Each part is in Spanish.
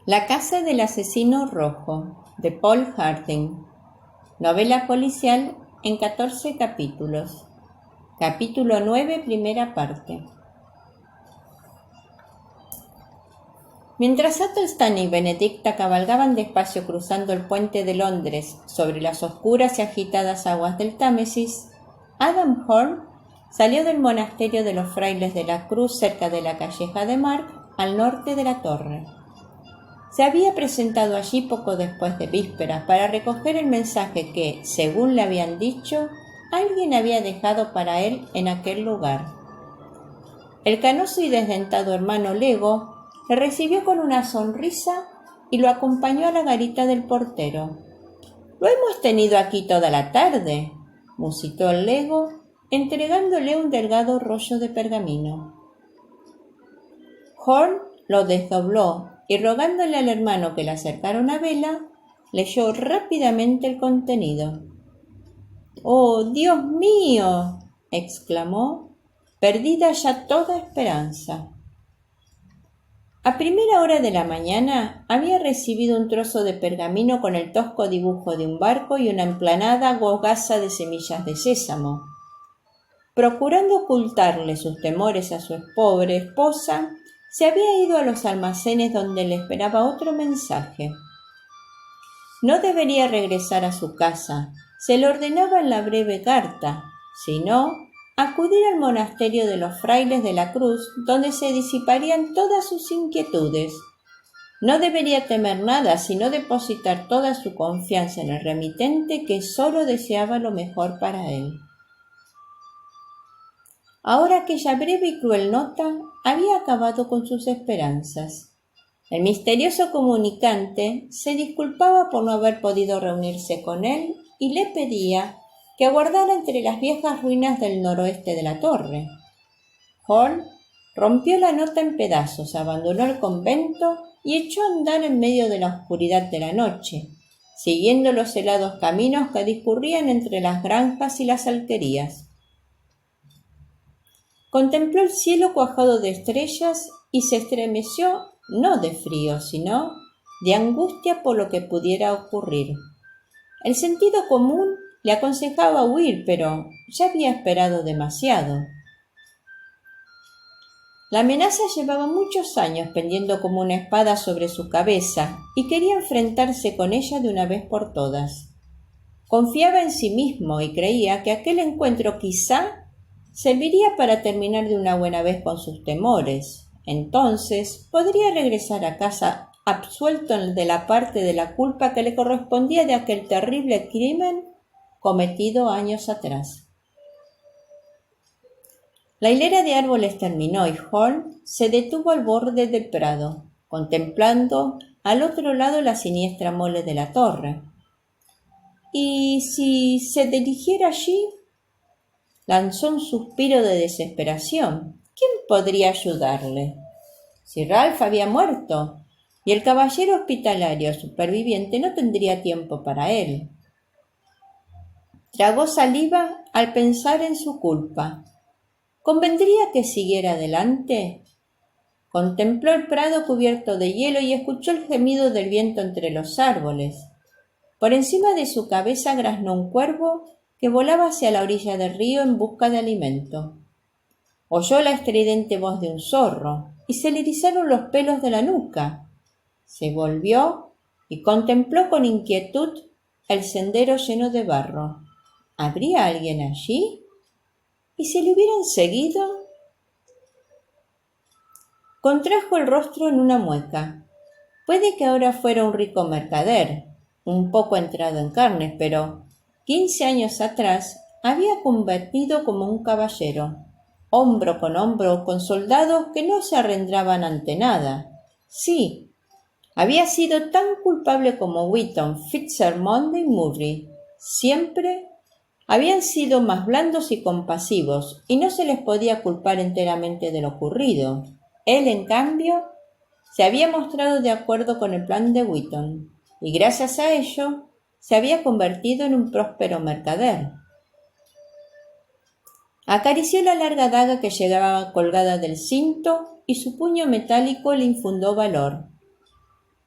La casa del asesino rojo, de Paul Harding. Novela policial en 14 capítulos. Capítulo 9, primera parte. Mientras Athelstan y Benedicta cabalgaban despacio cruzando el puente de Londres sobre las oscuras y agitadas aguas del Támesis, Adam Horn salió del monasterio de los Frailes de la Cruz cerca de la calleja de Mark, al norte de la torre. Se había presentado allí poco después de vísperas para recoger el mensaje que, según le habían dicho, alguien había dejado para él en aquel lugar. El canoso y desdentado hermano Lego le recibió con una sonrisa y lo acompañó a la garita del portero. «Lo hemos tenido aquí toda la tarde», musitó el Lego, entregándole un delgado rollo de pergamino. Horn lo desdobló y, rogándole al hermano que le acercara una vela, leyó rápidamente el contenido. «¡Oh, Dios mío!», exclamó, perdida ya toda esperanza. A primera hora de la mañana había recibido un trozo de pergamino con el tosco dibujo de un barco y una emplanada hogaza de semillas de sésamo. Procurando ocultarle sus temores a su pobre esposa, se había ido a los almacenes donde le esperaba otro mensaje. No debería regresar a su casa, se le ordenaba en la breve carta, sino acudir al monasterio de los Frailes de la Cruz, donde se disiparían todas sus inquietudes. No debería temer nada, sino depositar toda su confianza en el remitente, que solo deseaba lo mejor para él. Ahora aquella breve y cruel nota había acabado con sus esperanzas. El misterioso comunicante se disculpaba por no haber podido reunirse con él y le pedía que aguardara entre las viejas ruinas del noroeste de la torre. Horn rompió la nota en pedazos, abandonó el convento y echó a andar en medio de la oscuridad de la noche, siguiendo los helados caminos que discurrían entre las granjas y las alquerías. Contempló el cielo cuajado de estrellas y se estremeció no de frío, sino de angustia por lo que pudiera ocurrir. El sentido común le aconsejaba huir, pero ya había esperado demasiado. La amenaza llevaba muchos años pendiendo como una espada sobre su cabeza y quería enfrentarse con ella de una vez por todas. Confiaba en sí mismo y creía que aquel encuentro quizá serviría para terminar de una buena vez con sus temores. Entonces podría regresar a casa absuelto de la parte de la culpa que le correspondía de aquel terrible crimen cometido años atrás. La hilera de árboles terminó y Horn se detuvo al borde del prado, contemplando al otro lado la siniestra mole de la torre. ¿Y si se dirigiera allí? Lanzó un suspiro de desesperación. ¿Quién podría ayudarle? Si Ralph había muerto, y el caballero hospitalario superviviente no tendría tiempo para él. Tragó saliva al pensar en su culpa. ¿Convendría que siguiera adelante? Contempló el prado cubierto de hielo y escuchó el gemido del viento entre los árboles. Por encima de su cabeza graznó un cuervo que volaba hacia la orilla del río en busca de alimento. Oyó la estridente voz de un zorro y se le erizaron los pelos de la nuca. Se volvió y contempló con inquietud el sendero lleno de barro. ¿Habría alguien allí? ¿Y si le hubieran seguido? Contrajo el rostro en una mueca. Puede que ahora fuera un rico mercader, un poco entrado en carnes, pero 15 años atrás había convertido como un caballero, hombro con soldados que no se arrendraban ante nada. Sí, había sido tan culpable como Wheaton, Fitzgerald y Murray. Siempre habían sido más blandos y compasivos, y no se les podía culpar enteramente de lo ocurrido. Él, en cambio, se había mostrado de acuerdo con el plan de Wheaton, y gracias a ello se había convertido en un próspero mercader. Acarició la larga daga que llevaba colgada del cinto y su puño metálico le infundó valor.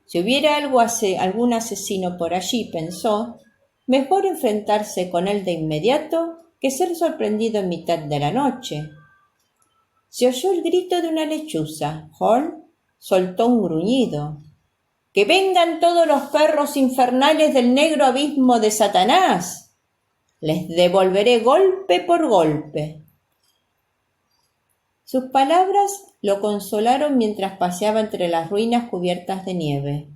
Si hubiera algún asesino por allí, pensó, mejor enfrentarse con él de inmediato que ser sorprendido en mitad de la noche. Se oyó el grito de una lechuza. Horn soltó un gruñido. ¡Que vengan todos los perros infernales del negro abismo de Satanás! Les devolveré golpe por golpe. Sus palabras lo consolaron mientras paseaba entre las ruinas cubiertas de nieve.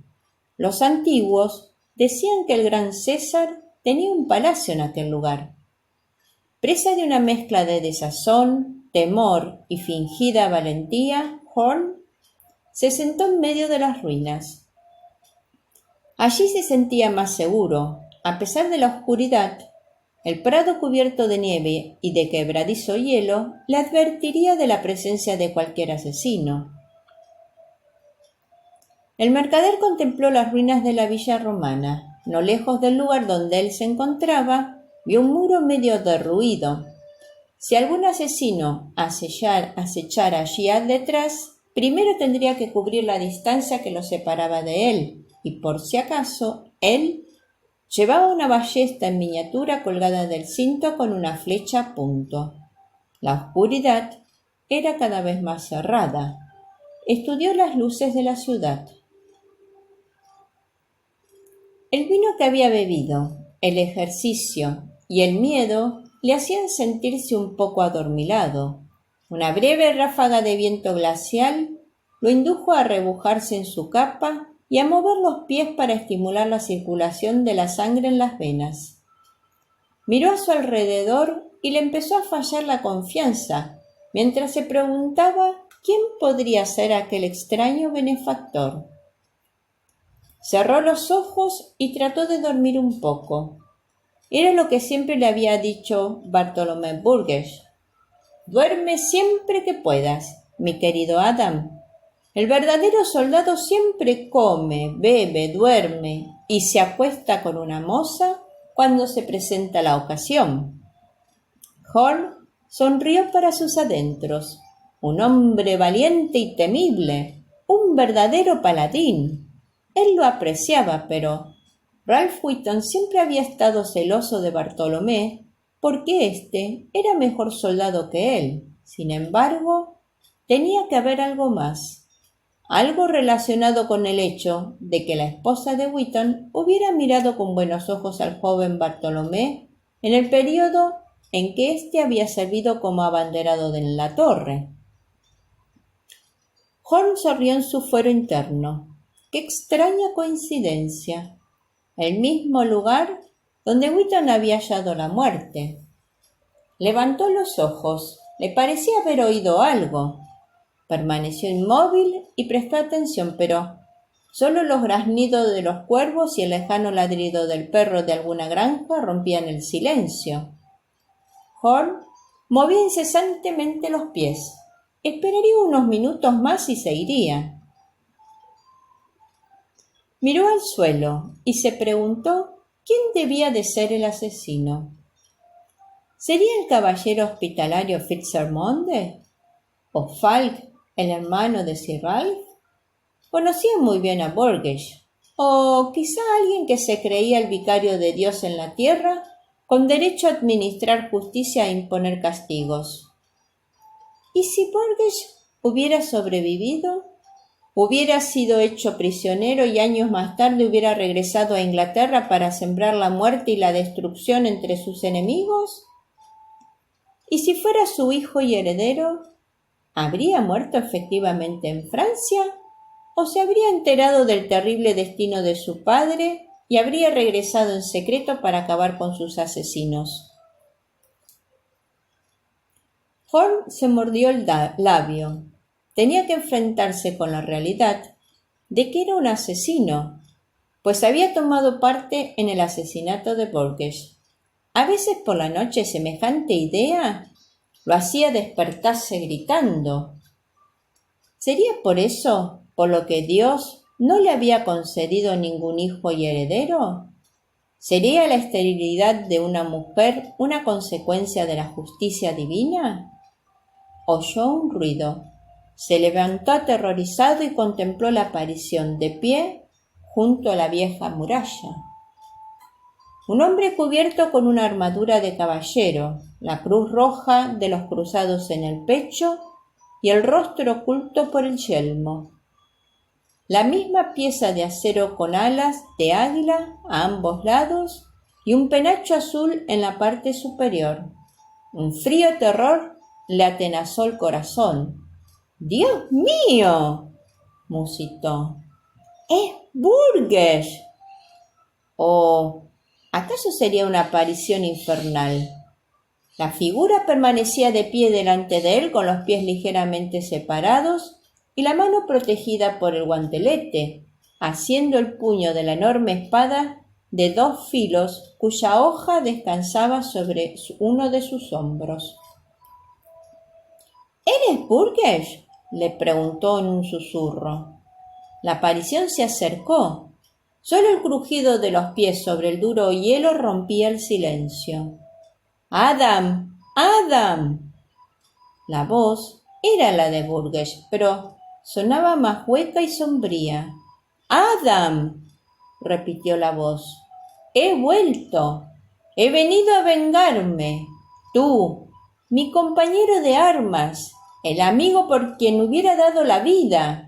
Los antiguos decían que el gran César tenía un palacio en aquel lugar. Presa de una mezcla de desazón, temor y fingida valentía, Horn se sentó en medio de las ruinas. Allí se sentía más seguro. A pesar de la oscuridad, el prado cubierto de nieve y de quebradizo hielo le advertiría de la presencia de cualquier asesino. El mercader contempló las ruinas de la villa romana. No lejos del lugar donde él se encontraba, vio un muro medio derruido. Si algún asesino acechara allí detrás, primero tendría que cubrir la distancia que lo separaba de él, y por si acaso, él llevaba una ballesta en miniatura colgada del cinto con una flecha a punto. La oscuridad era cada vez más cerrada. Estudió las luces de la ciudad. El vino que había bebido, el ejercicio y el miedo le hacían sentirse un poco adormilado. Una breve ráfaga de viento glacial lo indujo a arrebujarse en su capa y a mover los pies para estimular la circulación de la sangre en las venas. Miró a su alrededor y le empezó a fallar la confianza, mientras se preguntaba quién podría ser aquel extraño benefactor. Cerró los ojos y trató de dormir un poco. Era lo que siempre le había dicho Bartholomew Burgess. Duerme siempre que puedas, mi querido Adam. El verdadero soldado siempre come, bebe, duerme y se acuesta con una moza cuando se presenta la ocasión. Horn sonrió para sus adentros. Un hombre valiente y temible, un verdadero paladín. Él lo apreciaba, pero Ralph Wheaton siempre había estado celoso de Bartolomé porque éste era mejor soldado que él. Sin embargo, tenía que haber algo más. Algo relacionado con el hecho de que la esposa de Wheaton hubiera mirado con buenos ojos al joven Bartolomé en el período en que éste había servido como abanderado en la torre. Horn sonrió en su fuero interno. ¡Qué extraña coincidencia! El mismo lugar donde Wheaton había hallado la muerte. Levantó los ojos. Le parecía haber oído algo. Permaneció inmóvil y prestó atención, pero solo los graznidos de los cuervos y el lejano ladrido del perro de alguna granja rompían el silencio. Horn movía incesantemente los pies. Esperaría unos minutos más y se iría. Miró al suelo y se preguntó quién debía de ser el asesino. ¿Sería el caballero hospitalario Fitzermonde? ¿O Falk, el hermano de Sir Ralph? Conocía muy bien a Burgess. O quizá alguien que se creía el vicario de Dios en la tierra, con derecho a administrar justicia e imponer castigos. ¿Y si Burgess hubiera sobrevivido? ¿Hubiera sido hecho prisionero y años más tarde hubiera regresado a Inglaterra para sembrar la muerte y la destrucción entre sus enemigos? ¿Y si fuera su hijo y heredero? ¿Habría muerto efectivamente en Francia? ¿O se habría enterado del terrible destino de su padre y habría regresado en secreto para acabar con sus asesinos? Horn se mordió el labio. Tenía que enfrentarse con la realidad de que era un asesino, pues había tomado parte en el asesinato de Burgess. A veces por la noche semejante idea lo hacía despertarse gritando. ¿Sería por eso por lo que Dios no le había concedido ningún hijo y heredero? ¿Sería la esterilidad de una mujer una consecuencia de la justicia divina? Oyó un ruido. Se levantó aterrorizado y contempló la aparición de pie junto a la vieja muralla. Un hombre cubierto con una armadura de caballero, la cruz roja de los cruzados en el pecho y el rostro oculto por el yelmo. La misma pieza de acero con alas de águila a ambos lados y un penacho azul en la parte superior. Un frío terror le atenazó el corazón. ¡Dios mío!, musitó. ¡Es Burgess! ¿O acaso sería una aparición infernal? La figura permanecía de pie delante de él con los pies ligeramente separados y la mano protegida por el guantelete, haciendo el puño de la enorme espada de 2 filos cuya hoja descansaba sobre uno de sus hombros. ¿Eres Burgess?, le preguntó en un susurro. La aparición se acercó. Solo el crujido de los pies sobre el duro hielo rompía el silencio. ¡Adam! ¡Adam! La voz era la de Burgess, pero sonaba más hueca y sombría. ¡Adam!, repitió la voz. ¡He vuelto! ¡He venido a vengarme! Tú, mi compañero de armas, el amigo por quien hubiera dado la vida.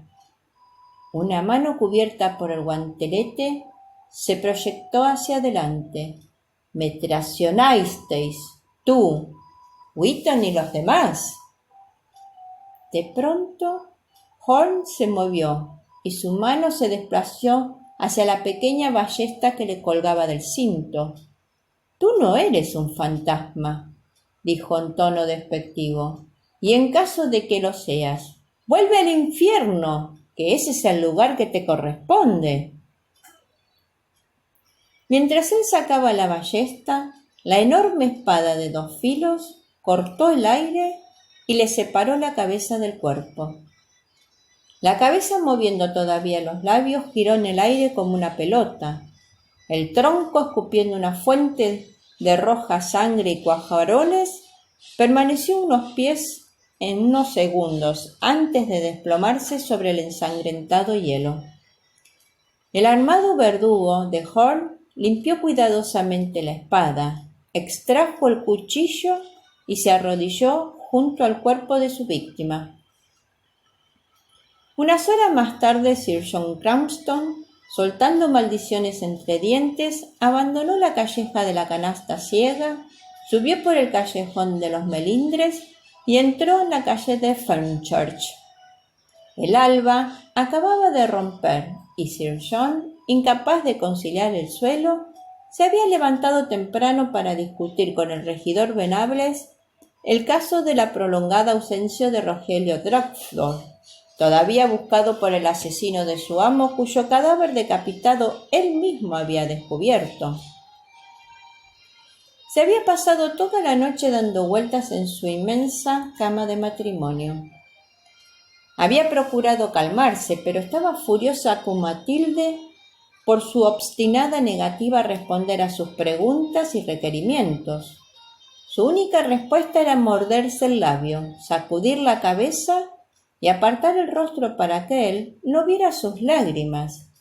Una mano cubierta por el guantelete se proyectó hacia adelante. Me traicionasteis, tú, Wheaton y los demás. De pronto, Horn se movió y su mano se desplazó hacia la pequeña ballesta que le colgaba del cinto. Tú no eres un fantasma, dijo en tono despectivo, y en caso de que lo seas, vuelve al infierno, que ese es el lugar que te corresponde. Mientras él sacaba la ballesta, la enorme espada de 2 filos cortó el aire y le separó la cabeza del cuerpo. La cabeza, moviendo todavía los labios, giró en el aire como una pelota. El tronco, escupiendo una fuente de roja sangre y cuajarones, permaneció unos pies en unos segundos antes de desplomarse sobre el ensangrentado hielo. El armado verdugo de Horn limpió cuidadosamente la espada, extrajo el cuchillo y se arrodilló junto al cuerpo de su víctima. Unas horas más tarde, Sir John Cranston, soltando maldiciones entre dientes, abandonó la calleja de la canasta ciega, subió por el callejón de los melindres y entró en la calle de Fernchurch. El alba acababa de romper y Sir John, incapaz de conciliar el suelo, se había levantado temprano para discutir con el regidor Venables el caso de la prolongada ausencia de Rogelio Drugstore, todavía buscado por el asesino de su amo, cuyo cadáver decapitado él mismo había descubierto. Se había pasado toda la noche dando vueltas en su inmensa cama de matrimonio. Había procurado calmarse, pero estaba furiosa con Matilde por su obstinada negativa a responder a sus preguntas y requerimientos. Su única respuesta era morderse el labio, sacudir la cabeza y apartar el rostro para que él no viera sus lágrimas.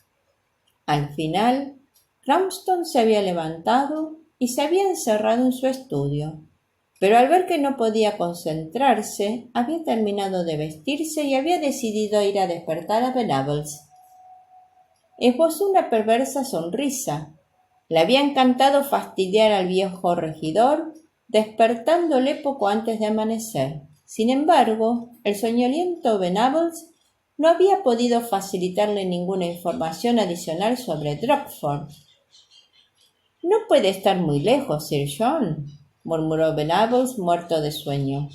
Al final, Cranston se había levantado y se había encerrado en su estudio, pero al ver que no podía concentrarse, había terminado de vestirse y había decidido ir a despertar a Venables. Esbozó una perversa sonrisa. Le había encantado fastidiar al viejo regidor, despertándole poco antes de amanecer. Sin embargo, el soñoliento Venables no había podido facilitarle ninguna información adicional sobre Dropford. «No puede estar muy lejos, Sir John», murmuró Venables, muerto de sueño.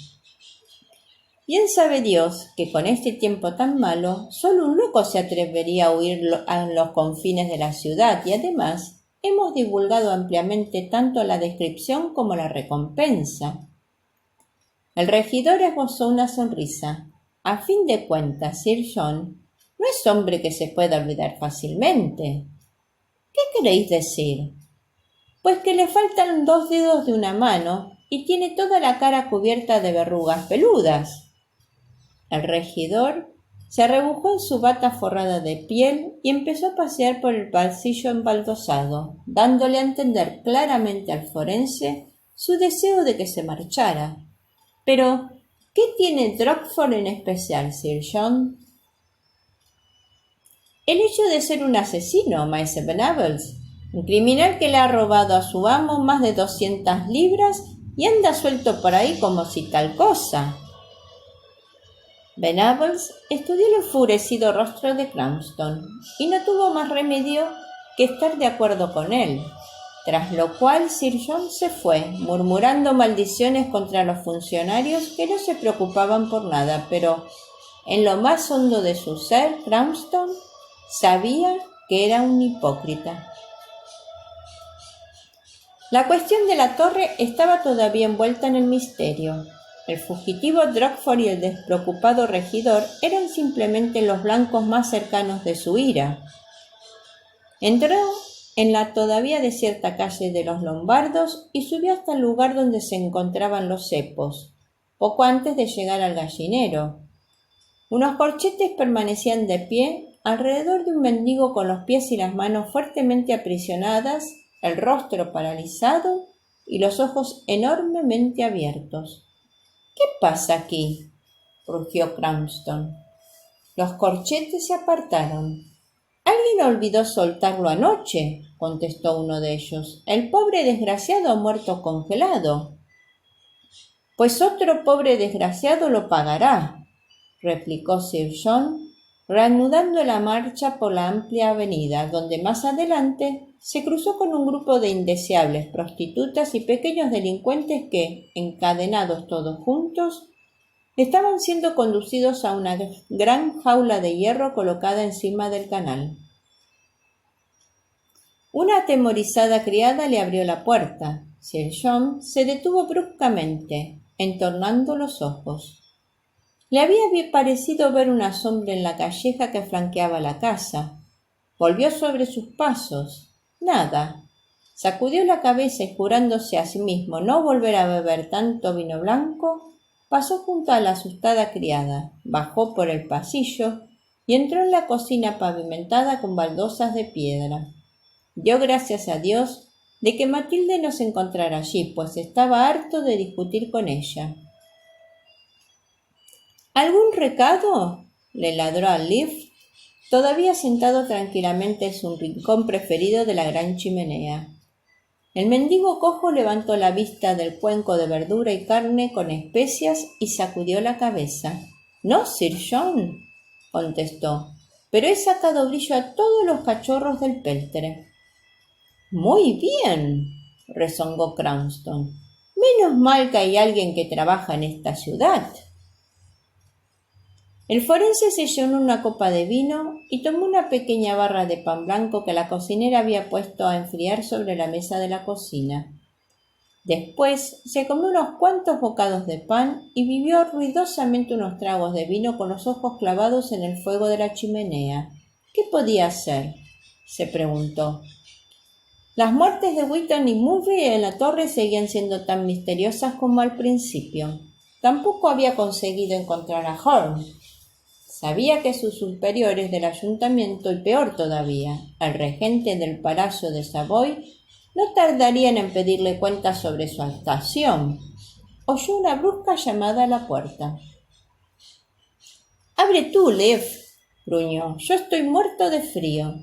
«Bien sabe Dios que con este tiempo tan malo, solo un loco se atrevería a huir a los confines de la ciudad y además hemos divulgado ampliamente tanto la descripción como la recompensa». El regidor esbozó una sonrisa. «A fin de cuentas, Sir John no es hombre que se pueda olvidar fácilmente». «¿Qué queréis decir?» «Pues que le faltan 2 dedos de una mano y tiene toda la cara cubierta de verrugas peludas». El regidor Se arrebujó en su bata forrada de piel y empezó a pasear por el pasillo embaldosado, dándole a entender claramente al forense su deseo de que se marchara. Pero, ¿qué tiene Dropford en especial, Sir John? El hecho de ser un asesino, Maese Venables, un criminal que le ha robado a su amo más de 200 libras y anda suelto por ahí como si tal cosa. Venables estudió el enfurecido rostro de Cranston y no tuvo más remedio que estar de acuerdo con él, tras lo cual Sir John se fue, murmurando maldiciones contra los funcionarios que no se preocupaban por nada, pero en lo más hondo de su ser, Cranston sabía que era un hipócrita. La cuestión de la torre estaba todavía envuelta en el misterio. El fugitivo Dropford y el despreocupado regidor eran simplemente los blancos más cercanos de su ira. Entró en la todavía desierta calle de los Lombardos y subió hasta el lugar donde se encontraban los cepos, poco antes de llegar al gallinero. Unos corchetes permanecían de pie alrededor de un mendigo con los pies y las manos fuertemente aprisionadas, el rostro paralizado y los ojos enormemente abiertos. —¿Qué pasa aquí? —rugió Cranston. Los corchetes se apartaron. —Alguien olvidó soltarlo anoche —contestó uno de ellos—. El pobre desgraciado ha muerto congelado. —Pues otro pobre desgraciado lo pagará —replicó Sir John, reanudando la marcha por la amplia avenida, donde más adelante se cruzó con un grupo de indeseables prostitutas y pequeños delincuentes que, encadenados todos juntos, estaban siendo conducidos a una gran jaula de hierro colocada encima del canal. Una atemorizada criada le abrió la puerta. Sir John se detuvo bruscamente, entornando los ojos. Le había parecido ver una sombra en la calleja que flanqueaba la casa. Volvió sobre sus pasos. Nada. Sacudió la cabeza y jurándose a sí mismo no volver a beber tanto vino blanco, pasó junto a la asustada criada, bajó por el pasillo y entró en la cocina pavimentada con baldosas de piedra. Dio gracias a Dios de que Matilde no se encontrara allí, pues estaba harto de discutir con ella. —¿Algún recado? —le ladró a Leaf, todavía sentado tranquilamente en su rincón preferido de la gran chimenea. El mendigo cojo levantó la vista del cuenco de verdura y carne con especias y sacudió la cabeza. —No, Sir John —contestó—, pero he sacado brillo a todos los cachorros del peltre. —Muy bien —rezongó Cranston—, menos mal que hay alguien que trabaja en esta ciudad. El forense se llenó una copa de vino y tomó una pequeña barra de pan blanco que la cocinera había puesto a enfriar sobre la mesa de la cocina. Después se comió unos cuantos bocados de pan y bebió ruidosamente unos tragos de vino con los ojos clavados en el fuego de la chimenea. ¿Qué podía hacer?, se preguntó. Las muertes de Wheaton y Murray en la torre seguían siendo tan misteriosas como al principio. Tampoco había conseguido encontrar a Horne. Sabía que sus superiores del ayuntamiento, y peor todavía, el regente del Palacio de Savoy, no tardarían en pedirle cuentas sobre su actuación. Oyó una brusca llamada a la puerta. —¡Abre tú, Leaf! —gruñó—. Yo estoy muerto de frío.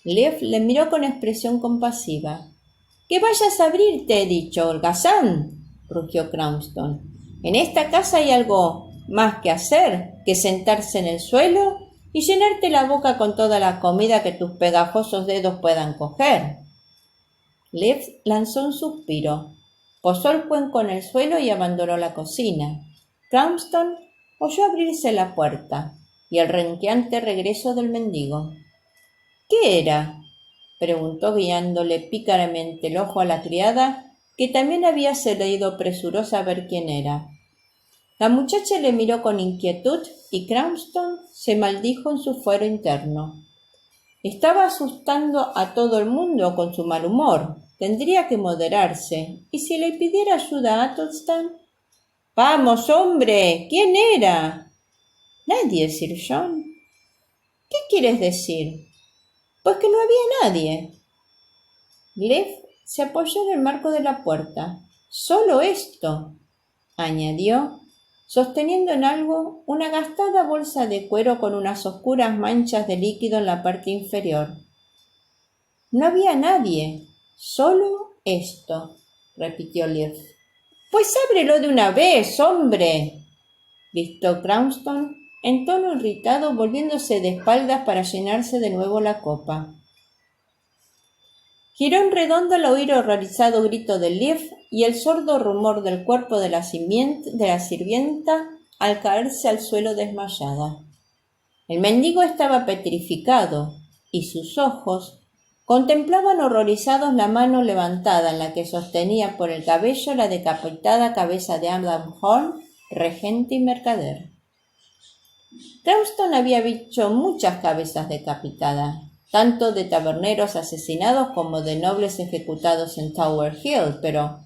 Leaf le miró con expresión compasiva. —¡Que vayas a abrir, te he dicho, holgazán! —rugió Cranston. —En esta casa hay algo más que hacer que sentarse en el suelo y llenarte la boca con toda la comida que tus pegajosos dedos puedan coger. Leaf lanzó un suspiro, posó el cuenco en el suelo y abandonó la cocina. Cranston oyó abrirse la puerta y el renqueante regreso del mendigo. —¿Qué era? —preguntó guiándole pícaramente el ojo a la criada, que también había salido presurosa a ver quién era. La muchacha le miró con inquietud y Cranston se maldijo en su fuero interno. Estaba asustando a todo el mundo con su mal humor. Tendría que moderarse. ¿Y si le pidiera ayuda a Athelstan? —¡Vamos, hombre! ¿Quién era? Nadie, Sir John. ¿Qué quieres decir? Pues que no había nadie. Leaf se apoyó en el marco de la puerta. Solo esto, añadió, sosteniendo en algo una gastada bolsa de cuero con unas oscuras manchas de líquido en la parte inferior. No había nadie, solo esto, repitió Leaf. Pues ábrelo de una vez, hombre, gritó Cranston en tono irritado, volviéndose de espaldas para llenarse de nuevo la copa. Giró en redondo al oír el horrorizado grito de Leaf y el sordo rumor del cuerpo de la sirvienta al caerse al suelo desmayada. El mendigo estaba petrificado y sus ojos contemplaban horrorizados la mano levantada en la que sostenía por el cabello la decapitada cabeza de Adam Horn, regente y mercader. Cranston había visto muchas cabezas decapitadas, tanto de taberneros asesinados como de nobles ejecutados en Tower Hill, pero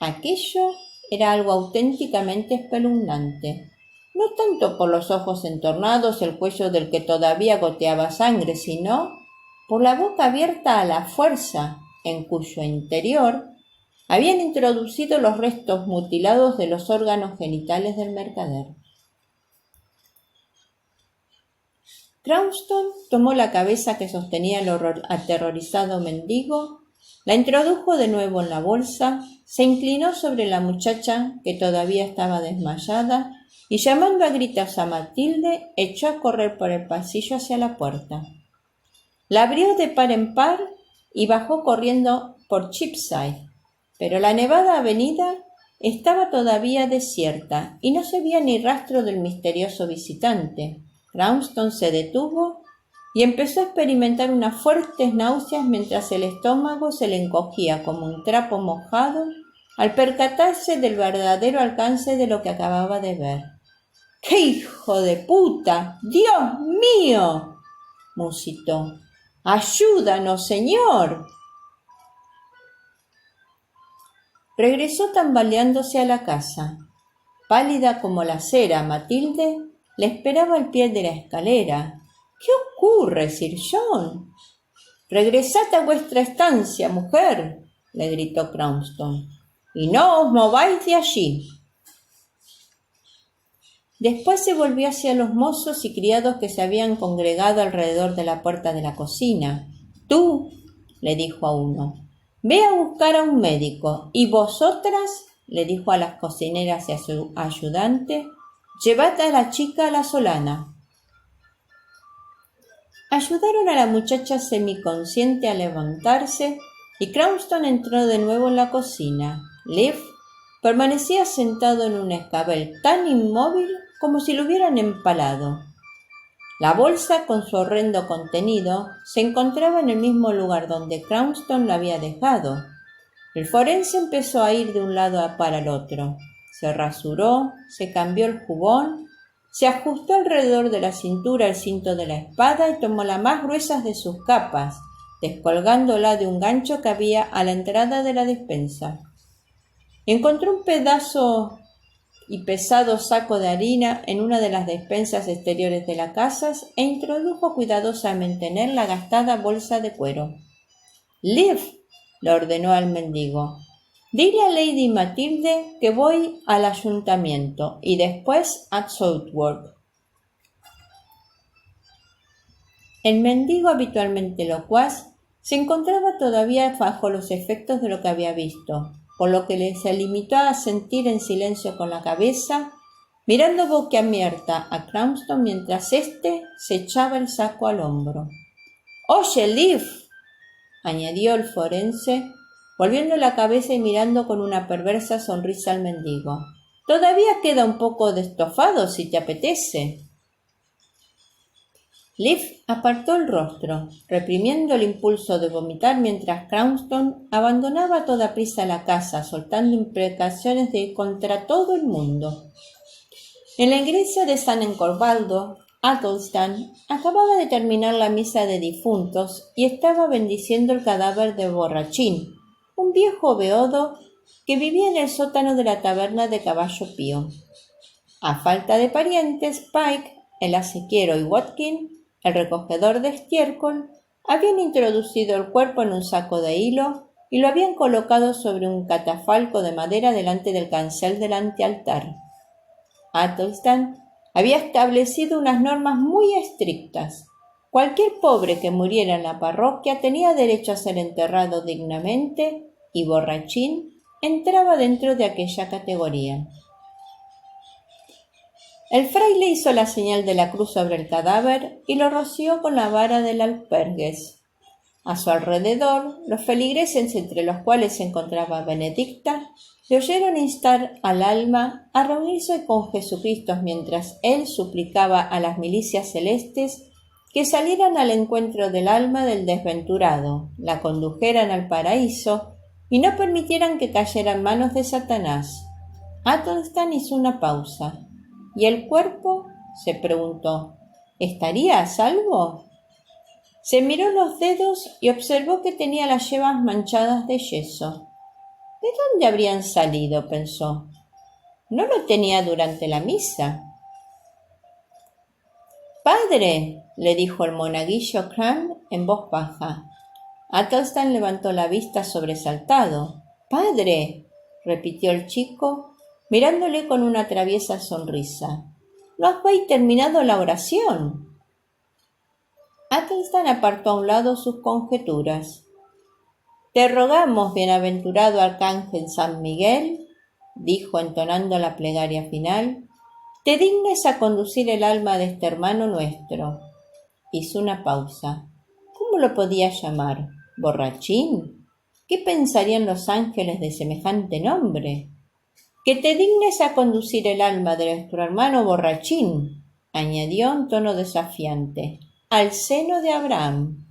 aquello era algo auténticamente espeluznante, no tanto por los ojos entornados y el cuello del que todavía goteaba sangre, sino por la boca abierta a la fuerza, en cuyo interior habían introducido los restos mutilados de los órganos genitales del mercader. Cranston tomó la cabeza que sostenía el aterrorizado mendigo, la introdujo de nuevo en la bolsa, se inclinó sobre la muchacha que todavía estaba desmayada y llamando a gritos a Matilde, echó a correr por el pasillo hacia la puerta. La abrió de par en par y bajó corriendo por Cheapside, pero la nevada avenida estaba todavía desierta y no se veía ni rastro del misterioso visitante. Cranston se detuvo y empezó a experimentar unas fuertes náuseas mientras el estómago se le encogía como un trapo mojado al percatarse del verdadero alcance de lo que acababa de ver. ¡Qué hijo de puta! ¡Dios mío!, musitó. ¡Ayúdanos, señor! Regresó tambaleándose a la casa. Pálida como la cera, Matilde le esperaba al pie de la escalera. ¿Qué ocurre, Sir John? Regresad a vuestra estancia, mujer, le gritó Cranston, y no os mováis de allí. Después se volvió hacia los mozos y criados que se habían congregado alrededor de la puerta de la cocina. Tú, le dijo a uno, ve a buscar a un médico, y vosotras, le dijo a las cocineras y a su ayudante, llevad a la chica a la solana. Ayudaron a la muchacha semiconsciente a levantarse y Cranston entró de nuevo en la cocina. Leaf permanecía sentado en un escabel tan inmóvil como si lo hubieran empalado. La bolsa con su horrendo contenido se encontraba en el mismo lugar donde Cranston la había dejado. El forense empezó a ir de un lado para el otro. Se rasuró, se cambió el jubón, se ajustó alrededor de la cintura el cinto de la espada y tomó la más gruesa de sus capas, descolgándola de un gancho que había a la entrada de la despensa. Encontró un pedazo y pesado saco de harina en una de las despensas exteriores de la casa e introdujo cuidadosamente en él la gastada bolsa de cuero. «Leaf», le ordenó al mendigo, «dile a Lady Matilde que voy al ayuntamiento y después a Southwark». El mendigo, habitualmente locuaz, se encontraba todavía bajo los efectos de lo que había visto, por lo que se limitó a asentir en silencio con la cabeza, mirando boquiabierta a Cranston mientras éste se echaba el saco al hombro. «Oye, Leaf», añadió el forense, volviendo la cabeza y mirando con una perversa sonrisa al mendigo. «Todavía queda un poco de estofado, si te apetece». Leaf apartó el rostro, reprimiendo el impulso de vomitar mientras Cranston abandonaba a toda prisa la casa, soltando imprecaciones contra todo el mundo. En la iglesia de San Encorvaldo, Athelstan acababa de terminar la misa de difuntos y estaba bendiciendo el cadáver de Borrachín, un viejo beodo que vivía en el sótano de la taberna de Caballo Pío. A falta de parientes, Pike el acequiero y Watkin, el recogedor de estiércol, habían introducido el cuerpo en un saco de hilo y lo habían colocado sobre un catafalco de madera delante del cancel del antealtar. Athelstan había establecido unas normas muy estrictas. Cualquier pobre que muriera en la parroquia tenía derecho a ser enterrado dignamente y Borrachín entraba dentro de aquella categoría. El fraile hizo la señal de la cruz sobre el cadáver y lo roció con la vara del alpergues. A su alrededor, los feligreses, entre los cuales se encontraba Benedicta, le oyeron instar al alma a reunirse con Jesucristo mientras él suplicaba a las milicias celestes que salieran al encuentro del alma del desventurado, la condujeran al paraíso y no permitieran que cayera en manos de Satanás. Athelstan hizo una pausa. ¿Y el cuerpo?, se preguntó, ¿estaría a salvo? Se miró los dedos y observó que tenía las yemas manchadas de yeso. ¿De dónde habrían salido?, pensó. ¿No lo tenía durante la misa? «Padre», le dijo el monaguillo Cran en voz baja. Athelstan levantó la vista sobresaltado. «¡Padre!», repitió el chico, mirándole con una traviesa sonrisa. «¿No habéis terminado la oración?». Athelstan apartó a un lado sus conjeturas. «Te rogamos, bienaventurado arcángel San Miguel», dijo entonando la plegaria final, «te dignes a conducir el alma de este hermano nuestro». Hizo una pausa. ¿Cómo lo podía llamar? ¿Borrachín? ¿Qué pensarían los ángeles de semejante nombre? «Que te dignes a conducir el alma de nuestro hermano Borrachín», añadió en tono desafiante, «al seno de Abraham».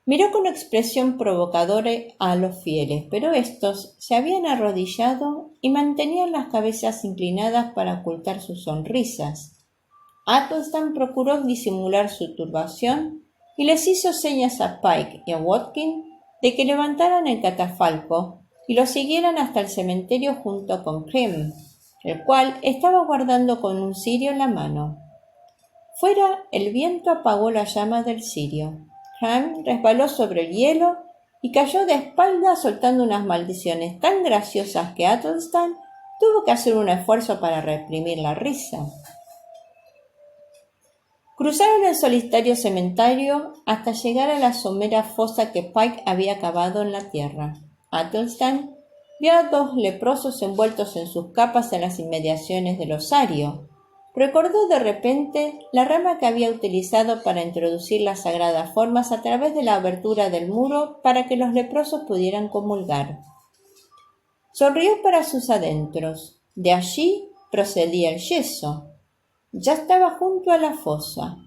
Miró con expresión provocadora a los fieles, pero éstos se habían arrodillado y mantenían las cabezas inclinadas para ocultar sus sonrisas. Athelstan procuró disimular su turbación y les hizo señas a Pike y a Watkin de que levantaran el catafalco y lo siguieran hasta el cementerio junto con Crim, el cual estaba guardando con un cirio en la mano. Fuera, el viento apagó la llama del cirio. Crim resbaló sobre el hielo y cayó de espaldas soltando unas maldiciones tan graciosas que Athelstan tuvo que hacer un esfuerzo para reprimir la risa. Cruzaron el solitario cementerio hasta llegar a la somera fosa que Pike había cavado en la tierra. Athelstan vio a dos leprosos envueltos en sus capas en las inmediaciones del osario. Recordó de repente la rama que había utilizado para introducir las sagradas formas a través de la abertura del muro para que los leprosos pudieran comulgar. Sonrió para sus adentros. De allí procedía el yeso. Ya estaba junto a la fosa.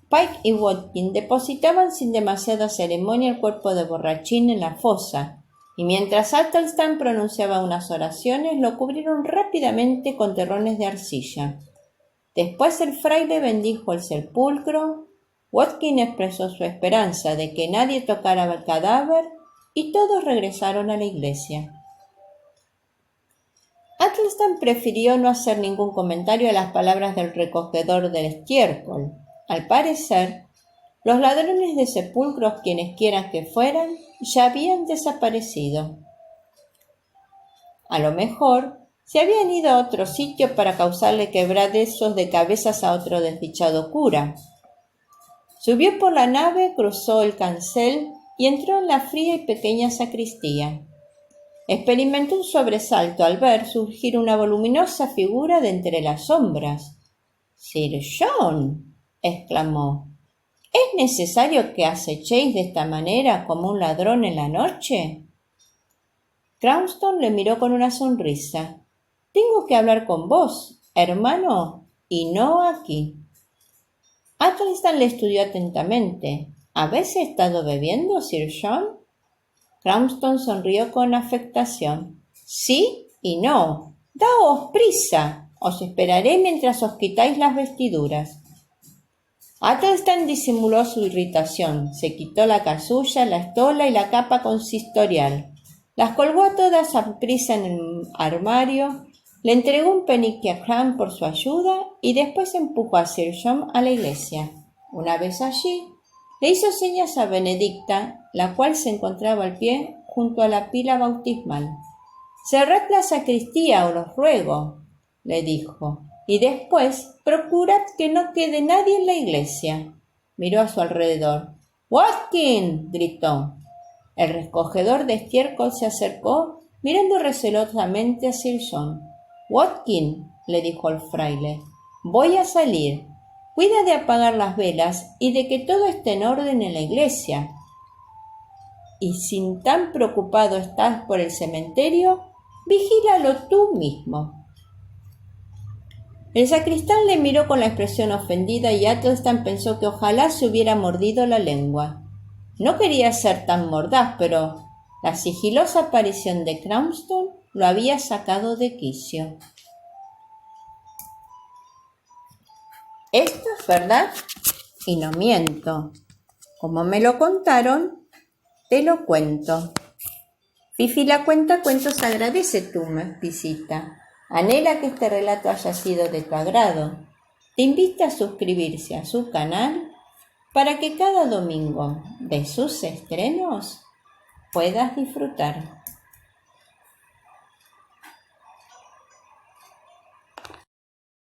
Pike y Watkin depositaban sin demasiada ceremonia el cuerpo de Borrachín en la fosa, y mientras Athelstan pronunciaba unas oraciones, lo cubrieron rápidamente con terrones de arcilla. Después el fraile bendijo el sepulcro, Watkin expresó su esperanza de que nadie tocara el cadáver, y todos regresaron a la iglesia. Athelstan prefirió no hacer ningún comentario a las palabras del recogedor del estiércol. Al parecer, los ladrones de sepulcros, quienes quieran que fueran, ya habían desaparecido. A lo mejor se habían ido a otro sitio para causarle quebradezos de cabezas a otro desdichado cura. Subió por la nave, cruzó el cancel y entró en la fría y pequeña sacristía. Experimentó un sobresalto al ver surgir una voluminosa figura de entre las sombras. «Sir John», exclamó, «¿es necesario que acechéis de esta manera como un ladrón en la noche?» Cranston le miró con una sonrisa. «Tengo que hablar con vos, hermano, y no aquí». Athelstan le estudió atentamente. «¿Habéis estado bebiendo, Sir John?» Cranston sonrió con afectación. «Sí y no. Daos prisa. Os esperaré mientras os quitáis las vestiduras». Athelstan disimuló su irritación. Se quitó la casulla, la estola y la capa consistorial. Las colgó a todas a prisa en el armario Le entregó un penique a Crum por su ayuda y después empujó a Sir John a la iglesia. Una vez allí, le hizo señas a Benedicta, la cual se encontraba al pie junto a la pila bautismal. «Cerrad la sacristía, os ruego», le dijo, «y después procurad que no quede nadie en la iglesia». Miró a su alrededor. «¡Watkin!», gritó. El recogedor de estiércol se acercó, mirando recelosamente a Sir John. «Watkin», le dijo el fraile, «voy a salir. Cuida de apagar las velas y de que todo esté en orden en la iglesia. Y si tan preocupado estás por el cementerio, vigílalo tú mismo». El sacristán le miró con la expresión ofendida y Athelstan pensó que ojalá se hubiera mordido la lengua. No quería ser tan mordaz, pero la sigilosa aparición de Cranston lo había sacado de quicio. Esto es verdad y no miento. Como me lo contaron, te lo cuento. Fifi la Cuentacuentos agradece tu visita. Anhela que este relato haya sido de tu agrado. Te invita a suscribirse a su canal para que cada domingo de sus estrenos puedas disfrutar.